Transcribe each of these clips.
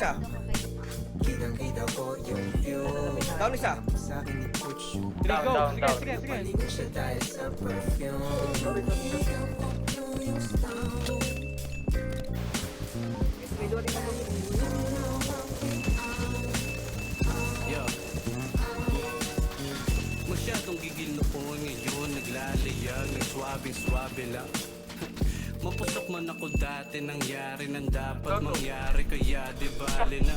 isa. Kitang-kita ko yung view. Down isa. Sa akin ni Coach yung Down, down, down. napaligo siya dahil sa perfume. Yeah. Masyadong gigil noon, ngayon naglalayag, nagswabe-swabe lang. Mapusok man ako dati, nangyari nang dapat mangyari, kaya di bale na.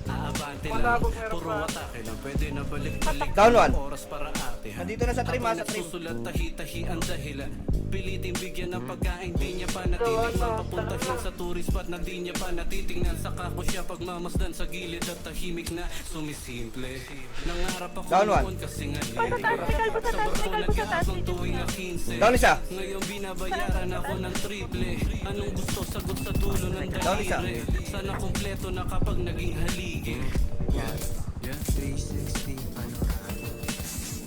Aabante lang, puro atake lang, pwede na balik-balik. Down one. Oras para atehan. Nandito na sa trim, sa trim. Susulat tahi-tahi ang dahilan. Pilitin bigyan ng pagkain, di niya pa natitikman. Papuntahin sa tourist spot na di niya pa natitingnan. Saka ko siya pagmamasdan sa gilid at tahimik na sumisimple. Nangarap ako Down one. noon kasi nga libre. Sa barko nagkakabang tuwing 15. Down isa. Ngayon binabayaran ako ng triple. Anong gusto sagot sa dulo ng Down isa. daliri. Sana kompleto na kapag naging haligi. Yeah. Yeah. 360 panorama.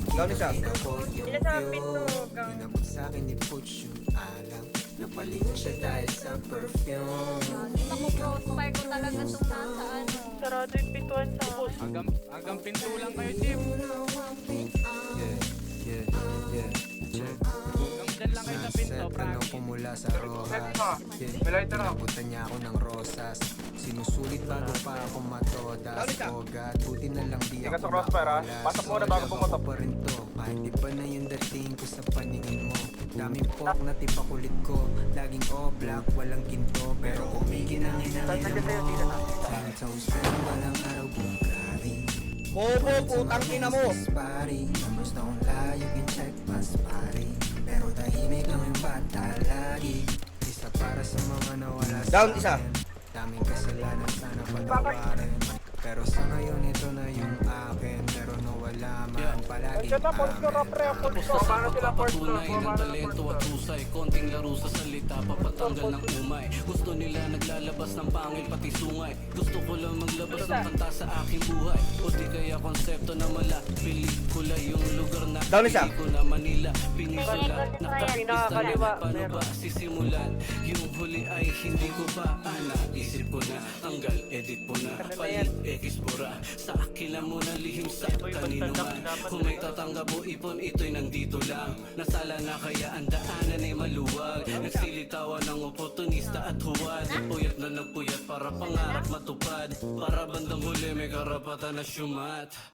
Down isa. Sila sa pinto. Inabot sa akin ni Coach yung alam. Napaligo siya dahil sa perfume. Ako crossfire ko talaga itong nasa ano. Sarado yung pintuan sa boss. Hanggang pinto lang kayo, Chip. Yeah. Check. Hanggang dyan lang kayo sa pinto, Sunset, tanong ko promise. mula sa Rojas. Pinabutan niya ako ng rosas. Sinusulit bago pa ako matodas. Kogat, buti na lang di ako makulas. Pasok muna bago pumasok. Pa rin to, kahit di pa na yung dating ko sa paningin mo. Daming pok na tipakulit ko. Laging black, walang ginto. Pero kumiginang-inang mo. Kahit sa husgan, walang araw bugari. Bobo, putang ina mo. Pari, kamusta kung layo in-check mas pari. Pero tahimik lang yung bata lagi. Isa para sa mga nawala sa Down isa. akin. Daming kasalanan sana patawarin. Pero sa ngayon ito na yung akin. Pero nawala man palaging akin. Tapos na sa pagpapatunay ng talento at husay. Konting laro sa salita, papatanggal ng umay. Gusto nila naglalabas ng pangil pati sungay. Gusto ko lang maglabas ng kanta sa aking buhay. O di kaya konsepto na mala. Pelikula yung lugar na Down isa. hindi ko na Manila. Pinisula, nakapista na Pinakakaliwa. paano ba sisimulan. Yung huli ay hindi ko pa naisip ko na. Tanggal, edit po na. Palit, ekisbora. Sa akin lang muna lihim sa kanino man. Kung may tatanggap mo ipon, ito'y nandito lang. Nasala na kaya ang daanan ay maluwag. Nagsilitawa ng oportunista at huwad. Puyat na nagpuyat para pangarap matupad. Para bandang huli may karapatan na syumat.